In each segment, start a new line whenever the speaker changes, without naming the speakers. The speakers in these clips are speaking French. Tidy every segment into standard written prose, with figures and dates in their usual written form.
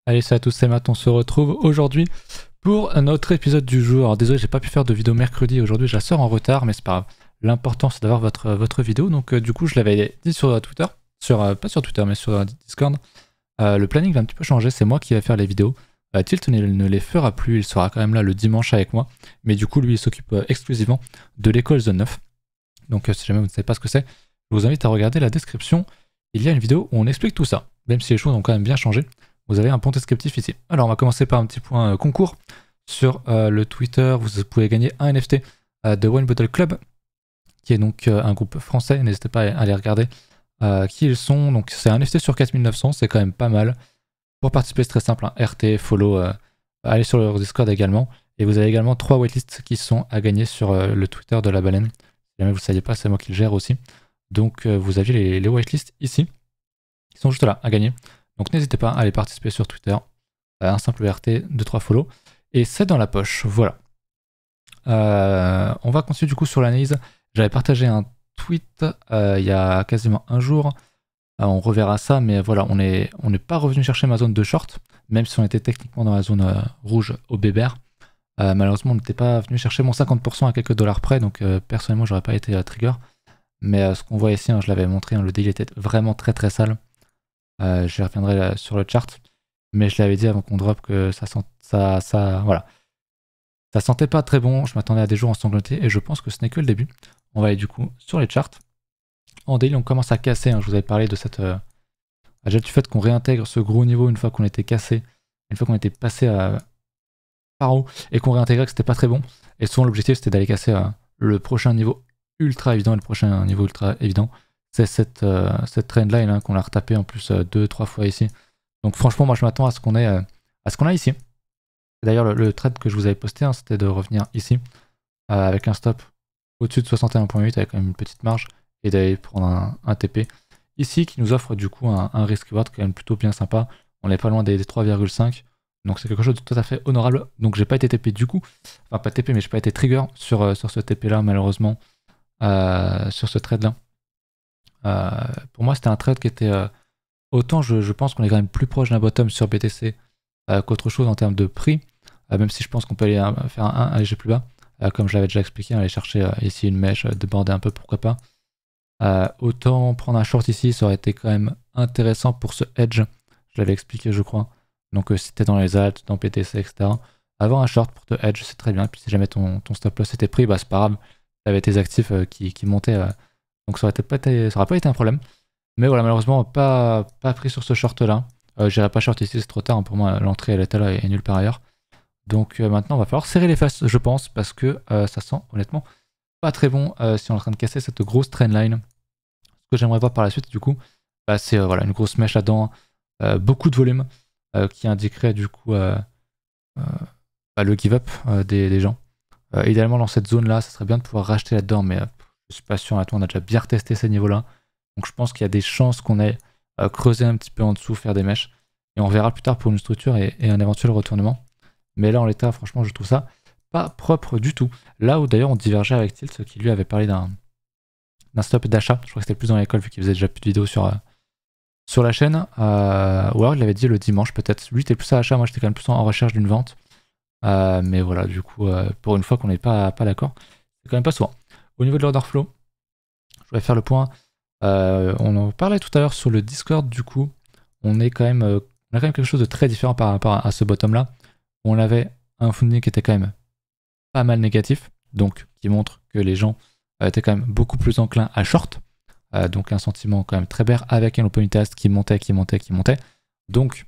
Allez, salut à tous, c'est Matt, on se retrouve aujourd'hui pour un autre épisode du jour. Alors désolé, j'ai pas pu faire de vidéo mercredi, aujourd'hui je la sors en retard, mais c'est pas grave. L'important c'est d'avoir votre vidéo, donc du coup je l'avais dit sur Twitter, pas sur Twitter mais sur Discord. Le planning va un petit peu changer, c'est moi qui vais faire les vidéos. Tilt ne les fera plus, il sera quand même là le dimanche avec moi, mais du coup lui il s'occupe exclusivement de l'école Zone 9. Donc si jamais vous ne savez pas ce que c'est, je vous invite à regarder la description, il y a une vidéo où on explique tout ça, même si les choses ont quand même bien changé. Vous avez un point descriptif ici. Alors on va commencer par un petit point concours. Sur le Twitter, vous pouvez gagner un NFT de Wine Bottle Club, qui est donc un groupe français, n'hésitez pas à aller regarder qui ils sont. Donc c'est un NFT sur 4900, c'est quand même pas mal. Pour participer, c'est très simple, hein. RT, follow, allez sur leur Discord également. Et vous avez également 3 waitlists qui sont à gagner sur le Twitter de la baleine. Si jamais vous ne saviez pas, c'est moi qui le gère aussi. Donc vous avez les waitlists ici, qui sont juste là, à gagner. Donc n'hésitez pas à aller participer sur Twitter. Un simple RT, 2-3 follow. Et c'est dans la poche, voilà. On va continuer du coup sur l'analyse. J'avais partagé un tweet il y a quasiment un jour. On reverra ça, mais voilà, on n'est pas revenu chercher ma zone de short, même si on était techniquement dans la zone rouge au bébert. Malheureusement, on n'était pas venu chercher mon 50% à quelques dollars près, donc personnellement, j'aurais pas été trigger. Mais ce qu'on voit ici, hein, je l'avais montré, hein, le deal était vraiment très très sale. Je reviendrai sur le chart, mais je l'avais dit avant qu'on drop que voilà. Ça sentait pas très bon, je m'attendais à des jours ensanglantés et je pense que ce n'est que le début. On va aller du coup sur les charts. En daily, on commence à casser, hein, je vous avais parlé de cette du fait qu'on réintègre ce gros niveau une fois qu'on était cassé, une fois qu'on était passé par haut et qu'on réintégrait que c'était pas très bon. Et souvent l'objectif c'était d'aller casser le prochain niveau ultra évident et le prochain niveau ultra évident. C'est cette trendline hein, qu'on a retapé en plus 2-3 fois ici. Donc franchement, moi je m'attends à ce qu'on a ici. D'ailleurs, le trade que je vous avais posté, hein, c'était de revenir ici avec un stop au-dessus de 61.8 avec quand même une petite marge et d'aller prendre un TP ici qui nous offre du coup un risk reward quand même plutôt bien sympa. On n'est pas loin des 3,5. Donc c'est quelque chose de tout à fait honorable. Donc j'ai pas été TP du coup. Enfin pas TP mais j'ai pas été trigger sur ce TP là malheureusement. Sur ce trade là. Pour moi c'était un trade qui était autant je pense qu'on est quand même plus proche d'un bottom sur BTC qu'autre chose en termes de prix, même si je pense qu'on peut aller faire un léger plus bas, comme je l'avais déjà expliqué, aller chercher ici une mèche, déborder un peu, pourquoi pas. Autant prendre un short ici, ça aurait été quand même intéressant pour ce hedge, je l'avais expliqué je crois. Donc si t'es dans les alts, dans PTC, etc. Avoir un short pour te hedge, c'est très bien, puis si jamais ton stop loss était pris, bah c'est pas grave, t'avais tes actifs qui montaient, donc ça aurait pas été un problème. Mais voilà, malheureusement, pas pris sur ce short là. J'irai pas short ici, c'est trop tard. Hein. Pour moi, l'entrée elle était là et nulle part ailleurs. Donc maintenant, on va falloir serrer les fesses, je pense, parce que ça sent honnêtement pas très bon si on est en train de casser cette grosse trendline. Ce que j'aimerais voir par la suite, du coup, bah, c'est voilà, une grosse mèche là-dedans, beaucoup de volume qui indiquerait du coup le give up des gens. Idéalement, dans cette zone là, ça serait bien de pouvoir racheter là-dedans, mais je suis pas sûr. On a déjà bien retesté ces niveaux-là. Donc je pense qu'il y a des chances qu'on ait creusé un petit peu en dessous, faire des mèches. Et on verra plus tard pour une structure et un éventuel retournement. Mais là en l'état, franchement, je trouve ça pas propre du tout. Là où d'ailleurs on divergeait avec Tilt, qui lui avait parlé d'un stop d'achat. Je crois que c'était plus dans l'école vu qu'il faisait déjà plus de vidéos sur la chaîne. Ou alors il l'avait dit le dimanche peut-être. Lui était plus à l'achat, moi j'étais quand même plus en recherche d'une vente. Mais voilà, du coup, pour une fois qu'on n'est pas d'accord, c'est quand même pas souvent. Au niveau de l'order flow, je voudrais faire le point. On en parlait tout à l'heure sur le Discord, du coup, on a quand même quelque chose de très différent par rapport à ce bottom là. On avait un funding qui était quand même pas mal négatif, donc qui montre que les gens étaient quand même beaucoup plus enclins à short, donc un sentiment quand même très bear avec un open test qui montait. Donc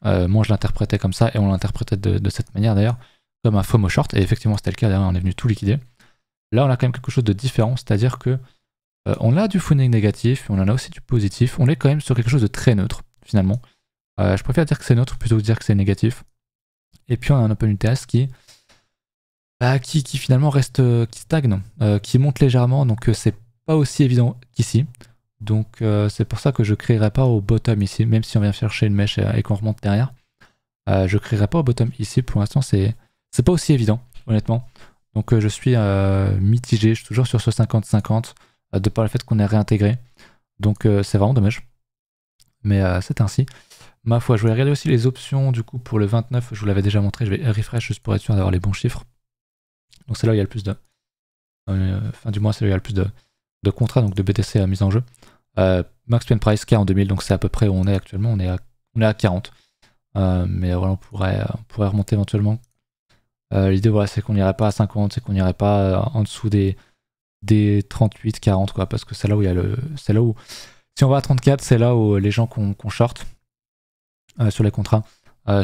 moi je l'interprétais comme ça et on l'interprétait de cette manière d'ailleurs, comme un FOMO short, et effectivement c'était le cas, d'ailleurs on est venu tout liquider. Là on a quand même quelque chose de différent, c'est-à-dire que on a du funding négatif, on en a aussi du positif, on est quand même sur quelque chose de très neutre finalement. Je préfère dire que c'est neutre plutôt que dire que c'est négatif. Et puis on a un open UTS qui finalement reste, qui stagne, qui monte légèrement, donc c'est pas aussi évident qu'ici. Donc c'est pour ça que je créerai pas au bottom ici, même si on vient chercher une mèche et qu'on remonte derrière. Je créerai pas au bottom ici, pour l'instant c'est pas aussi évident, honnêtement. Donc je suis mitigé, je suis toujours sur ce 50-50. De par le fait qu'on est réintégré. Donc c'est vraiment dommage. Mais c'est ainsi. ma foi, je vais regarder aussi les options du coup pour le 29, je vous l'avais déjà montré, je vais refresh juste pour être sûr d'avoir les bons chiffres. Donc c'est là où il y a le plus de... fin du mois, c'est là où il y a le plus de contrats, donc de BTC mis en jeu. Max Spend Price 40 2000, donc c'est à peu près où on est actuellement, on est à 40. Mais voilà, on pourrait remonter éventuellement. L'idée voilà, c'est qu'on n'irait pas à 50, c'est qu'on n'irait pas en dessous des 38, 40 quoi, parce que c'est là où il y a c'est là où si on va à 34, c'est là où les gens qu'on short sur les contrats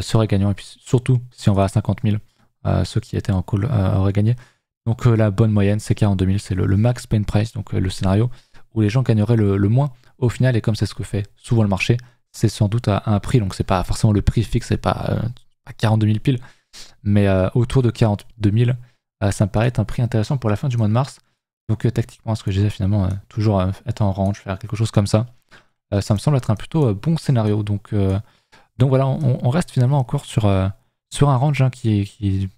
seraient gagnants, et puis surtout si on va à 50 000, ceux qui étaient en call auraient gagné. Donc la bonne moyenne c'est 42 000, c'est le max spend price, donc le scénario où les gens gagneraient le moins au final, et comme c'est ce que fait souvent le marché, c'est sans doute à un prix, donc c'est pas forcément le prix fixe, c'est pas à 42 000 piles, mais autour de 42 000, ça me paraît être un prix intéressant pour la fin du mois de mars. Donc tactiquement, ce que je disais finalement, toujours être en range, faire quelque chose comme ça, ça me semble être un plutôt bon scénario. Donc voilà, on reste finalement encore sur un range qui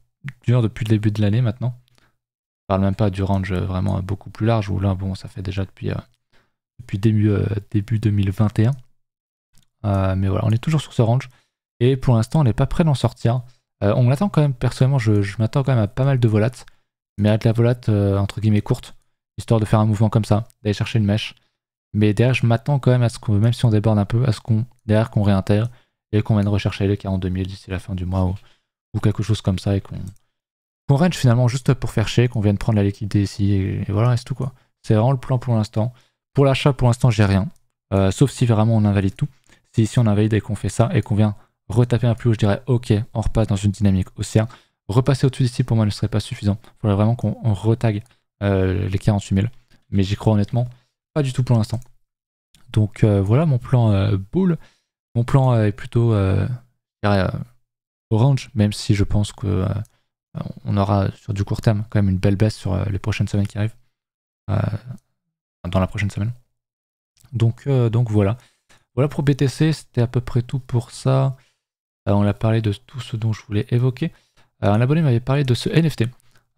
dure depuis le début de l'année maintenant. Je parle même pas du range vraiment beaucoup plus large, où là, bon, ça fait déjà depuis début 2021. Mais voilà, on est toujours sur ce range. Et pour l'instant, on n'est pas prêt d'en sortir. On l'attend quand même, personnellement, je m'attends quand même à pas mal de volates. Mais avec la volate, entre guillemets, courte, histoire de faire un mouvement comme ça, d'aller chercher une mèche. Mais derrière, je m'attends quand même à ce qu'on, même si on déborde un peu, à ce qu'on réintègre et qu'on vienne rechercher les 42 000 d'ici la fin du mois ou quelque chose comme ça, et qu'on range finalement juste pour faire chier, qu'on vienne prendre la liquidité ici, et voilà, c'est tout quoi. C'est vraiment le plan pour l'instant. Pour l'achat, pour l'instant, j'ai rien. Sauf si vraiment on invalide tout. Si ici on invalide et qu'on fait ça et qu'on vient retaper un plus haut, je dirais ok, on repasse dans une dynamique haussière. Repasser au-dessus d'ici pour moi ne serait pas suffisant. Il faudrait vraiment qu'on retague les 48 000. Mais j'y crois honnêtement pas du tout pour l'instant. Donc voilà mon plan bull. Mon plan est plutôt je dirais, orange, même si je pense que on aura sur du court terme quand même une belle baisse sur les prochaines semaines qui arrivent. Dans la prochaine semaine. Donc voilà. Voilà pour BTC, c'était à peu près tout pour ça. On a parlé de tout ce dont je voulais évoquer. Un abonné m'avait parlé de ce NFT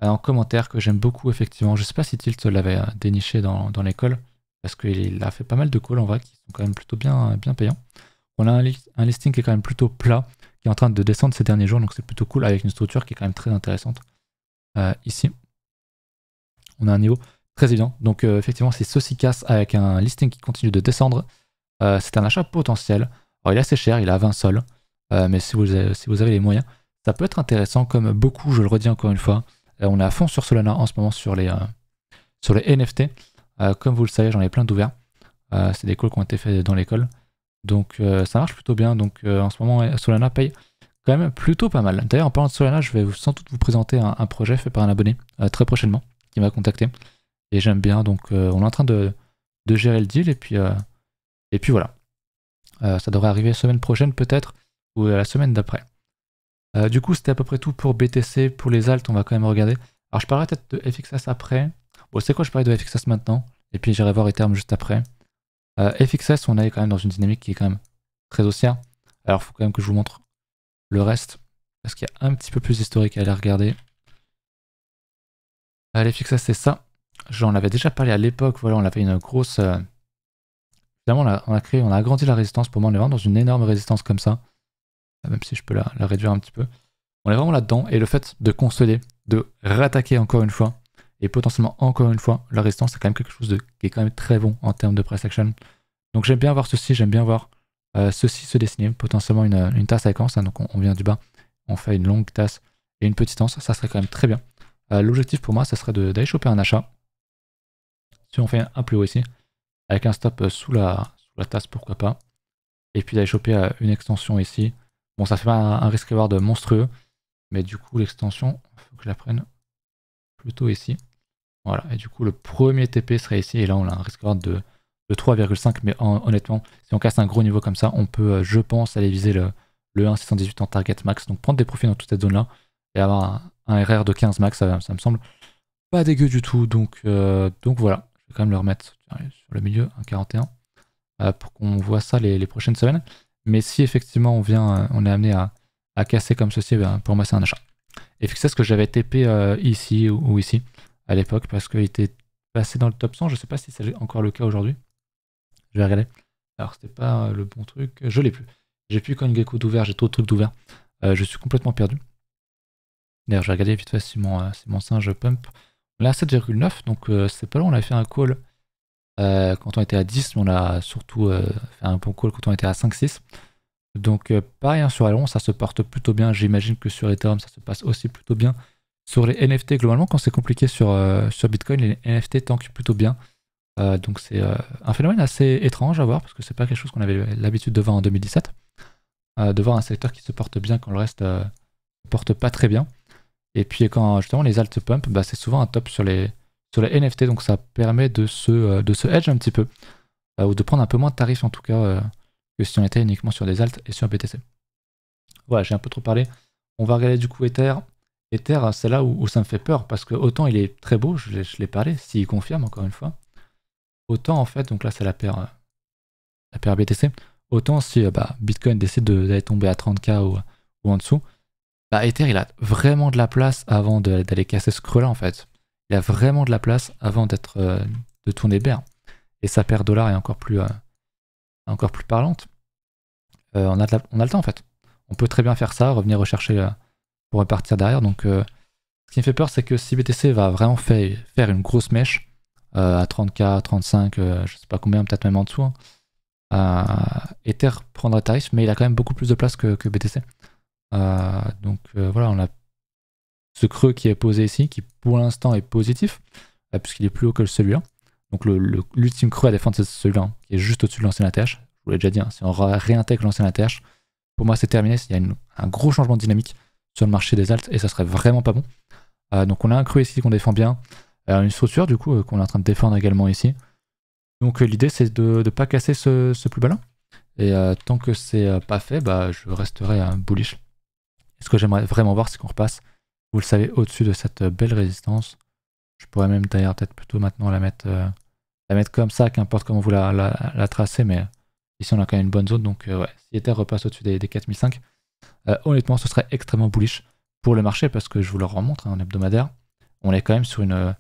en commentaire que j'aime beaucoup effectivement. Je sais pas si Tilt l'avait déniché dans l'école, parce qu'il a fait pas mal de calls en vrai qui sont quand même plutôt bien payants. On a un listing qui est quand même plutôt plat, qui est en train de descendre ces derniers jours, donc c'est plutôt cool, avec une structure qui est quand même très intéressante. Ici, on a un niveau très évident. Donc effectivement, c'est ceci casse avec un listing qui continue de descendre. C'est un achat potentiel. Alors il est assez cher, il est à 20 sols. Mais si vous avez les moyens, ça peut être intéressant. Comme beaucoup, je le redis encore une fois, on est à fond sur Solana en ce moment sur les NFT. Comme vous le savez, j'en ai plein d'ouverts. C'est des calls qui ont été faits dans l'école. Donc ça marche plutôt bien. Donc en ce moment, Solana paye quand même plutôt pas mal. D'ailleurs, en parlant de Solana, je vais sans doute vous présenter un projet fait par un abonné très prochainement qui m'a contacté. Et j'aime bien. Donc on est en train de gérer le deal. Et puis voilà. Ça devrait arriver la semaine prochaine peut-être, ou la semaine d'après. Du coup, c'était à peu près tout pour BTC. Pour les alts, on va quand même regarder. Alors, je parlerai peut-être de FXS après. Bon, c'est quoi, je parlais de FXS maintenant, et puis j'irai voir Ethereum juste après. FXS, on est quand même dans une dynamique qui est quand même très haussière. Alors, il faut quand même que je vous montre le reste, parce qu'il y a un petit peu plus d'historique à aller regarder. FXS, c'est ça. J'en avais déjà parlé à l'époque. Voilà, on avait une grosse... Finalement, on a agrandi la résistance. Pour moi, on est vraiment dans une énorme résistance comme ça. Même si je peux la réduire un petit peu. On est vraiment là-dedans. Et le fait de consolider, de rattaquer encore une fois, et potentiellement encore une fois, la résistance, c'est quand même quelque chose qui est quand même très bon en termes de price action. Donc j'aime bien voir ceci, j'aime bien voir ceci se dessiner. Potentiellement une tasse avec anse. Hein, donc on vient du bas, on fait une longue tasse et une petite anse. Ça serait quand même très bien. L'objectif pour moi, ça serait d'aller choper un achat. Si on fait un plus haut ici, avec un stop sous la tasse, pourquoi pas. Et puis d'aller choper une extension ici. Bon, ça fait pas un risk reward monstrueux, mais du coup, l'extension, il faut que je la prenne plutôt ici. Voilà, et du coup, le premier TP serait ici, et là, on a un risk reward de 3,5, mais honnêtement, si on casse un gros niveau comme ça, on peut, je pense, aller viser le 1,618 en target max, donc prendre des profits dans toute cette zone-là, et avoir un RR de 15 max, ça me semble pas dégueu du tout, donc voilà. Je vais quand même le remettre sur le milieu, 1,41, pour qu'on voit ça les prochaines semaines. Mais si effectivement on est amené à casser comme ceci, ben, pour moi c'est un achat. Et c'est ce que j'avais TP ici ou ici à l'époque, parce qu'il était passé dans le top 100. Je sais pas si c'est encore le cas aujourd'hui. Je vais regarder. Alors c'était pas le bon truc. Je l'ai plus. J'ai plus CoinGecko d'ouvert, j'ai trop de trucs d'ouvert. Je suis complètement perdu. D'ailleurs, j'ai regardé vite fait si mon singe pump. On est à 7,9, donc c'est pas long. On avait fait un call quand on était à 10, mais on a surtout fait un bon call quand on était à 5-6. Donc pareil, hein, sur Elrond, ça se porte plutôt bien. J'imagine que sur Ethereum, ça se passe aussi plutôt bien. Sur les NFT, globalement, quand c'est compliqué sur Bitcoin, les NFT tankent plutôt bien. Donc c'est un phénomène assez étrange à voir, parce que c'est pas quelque chose qu'on avait l'habitude de voir en 2017. De voir un secteur qui se porte bien quand le reste ne se porte pas très bien. Et puis quand justement les alt pump, bah, c'est souvent un top sur les NFT, donc ça permet de se hedge un petit peu, ou de prendre un peu moins de tarifs en tout cas, que si on était uniquement sur des alts et sur BTC. Voilà, j'ai un peu trop parlé. On va regarder du coup Ether. Ether, c'est là où ça me fait peur, parce que autant il est très beau, je l'ai parlé, s'il confirme encore une fois, autant en fait, donc là c'est la paire BTC, autant si Bitcoin décide d'aller tomber à 30K ou en dessous, bah Ether il a vraiment de la place avant d'aller casser ce creux là en fait. Il a vraiment de la place avant de tourner bear. Et sa paire dollar est encore plus parlante. On a le temps en fait. On peut très bien faire ça, revenir rechercher pour repartir derrière. Donc ce qui me fait peur, c'est que si BTC va vraiment faire une grosse mèche à 30K, 35, je sais pas combien, peut-être même en dessous, Ether prendra tarif, mais il a quand même beaucoup plus de place que BTC. Donc voilà, on a ce creux qui est posé ici, qui pour l'instant est positif, puisqu'il est plus haut que celui-là. Donc l'ultime creux à défendre, c'est celui-là, hein, qui est juste au-dessus de l'ancien ATH. Je vous l'ai déjà dit, hein, si on réintègre l'ancien ATH, pour moi c'est terminé. Il y a un gros changement de dynamique sur le marché des alts, et ça serait vraiment pas bon. Donc on a un creux ici qu'on défend bien, une structure du coup qu'on est en train de défendre également ici. Donc l'idée c'est de ne pas casser ce plus bas-là. Et tant que c'est pas fait, bah, je resterai bullish. Et ce que j'aimerais vraiment voir, c'est qu'on repasse, vous le savez, au-dessus de cette belle résistance. Je pourrais même d'ailleurs peut-être plutôt maintenant la mettre comme ça, qu'importe comment vous la tracez, mais ici on a quand même une bonne zone, donc ouais, si Ether repasse au-dessus des 4005, honnêtement ce serait extrêmement bullish pour le marché, parce que je vous le remontre, hein, en hebdomadaire, on est quand même sur une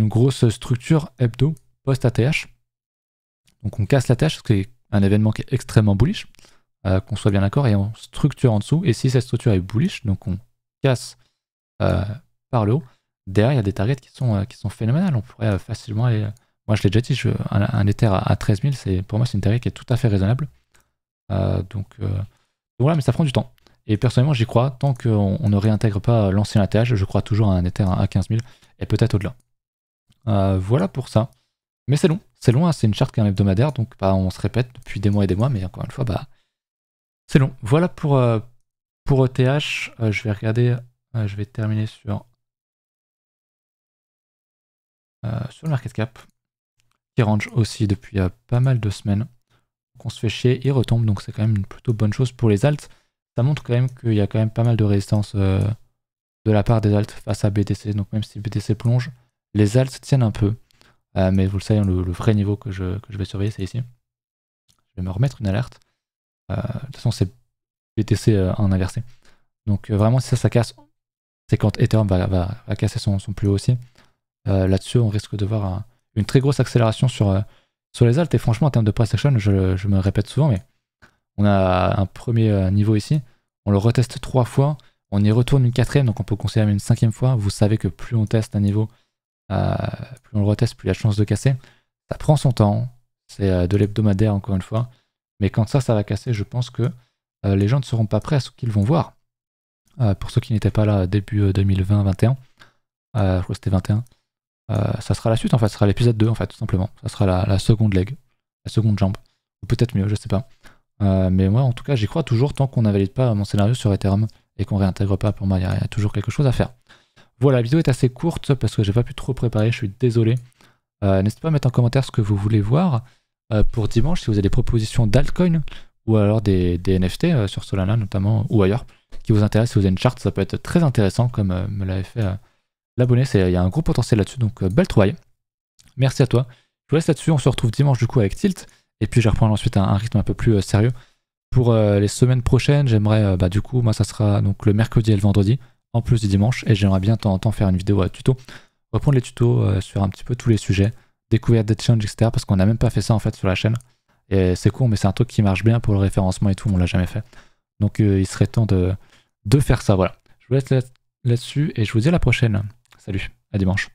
grosse structure hebdo post-ATH. Donc on casse l'ATH, ce qui est un événement qui est extrêmement bullish, qu'on soit bien d'accord, et on structure en dessous, et si cette structure est bullish, donc on casse par le haut, derrière il y a des targets qui sont phénoménales. On pourrait facilement aller, moi je l'ai déjà dit, un Ether à 13 000, pour moi c'est une target qui est tout à fait raisonnable. Donc voilà, mais ça prend du temps, et personnellement j'y crois. Tant qu'on ne réintègre pas l'ancien ATH, je crois toujours à un Ether à 15 000 et peut-être au-delà. Voilà pour ça, mais c'est long, hein, c'est une charte qui est un hebdomadaire, donc on se répète depuis des mois et des mois, mais encore une fois c'est long. Voilà pour ETH. Je vais regarder, je vais terminer sur le market cap, qui range aussi depuis pas mal de semaines. Donc on se fait chier, il retombe, donc c'est quand même une plutôt bonne chose pour les alts. Ça montre quand même qu'il y a quand même pas mal de résistance de la part des alts face à BTC. Donc même si BTC plonge, les alts tiennent un peu. Mais vous le savez, le vrai niveau que je vais surveiller, c'est ici. Je vais me remettre une alerte. De toute façon, c'est BTC en inversé. Donc vraiment, si ça casse, c'est quand Ethereum va casser son plus haut aussi. Là-dessus, on risque de voir une très grosse accélération sur les alts. Et franchement, en termes de price action, je me répète souvent, mais on a un premier niveau ici. On le reteste 3 fois. On y retourne une 4e, donc on peut considérer une 5e fois. Vous savez que plus on teste un niveau, plus on le reteste, plus il y a de chances de casser. Ça prend son temps. C'est de l'hebdomadaire, encore une fois. Mais quand ça va casser, je pense que les gens ne seront pas prêts à ce qu'ils vont voir. Pour ceux qui n'étaient pas là début 2020-21, je crois que c'était 21, ça sera la suite en fait, ça sera l'épisode 2 en fait, tout simplement. Ça sera la seconde leg, la seconde jambe, ou peut-être mieux, je sais pas. Mais moi en tout cas j'y crois toujours tant qu'on n'invalide pas mon scénario sur Ethereum et qu'on réintègre pas. Pour moi il y a toujours quelque chose à faire. Voilà, la vidéo est assez courte parce que j'ai pas pu trop préparer, je suis désolé. N'hésitez pas à mettre en commentaire ce que vous voulez voir pour dimanche, si vous avez des propositions d'altcoin ou alors des NFT sur Solana notamment, ou ailleurs, qui vous intéressent. Si vous avez une charte, ça peut être très intéressant, comme me l'avait fait l'abonné. Il y a un gros potentiel là-dessus, donc belle trouvaille. Merci à toi. Je vous laisse là-dessus, on se retrouve dimanche du coup avec Tilt, et puis je reprends ensuite un rythme un peu plus sérieux. Pour les semaines prochaines, j'aimerais, du coup, moi ça sera donc le mercredi et le vendredi, en plus du dimanche, et j'aimerais bien de temps en temps faire une vidéo tuto, reprendre les tutos sur un petit peu tous les sujets, découverte d'exchange, etc. Parce qu'on n'a même pas fait ça en fait sur la chaîne. Et c'est cool, mais c'est un truc qui marche bien pour le référencement et tout, on l'a jamais fait. Donc il serait temps de faire ça, voilà. Je vous laisse là-dessus et je vous dis à la prochaine. Salut, à dimanche.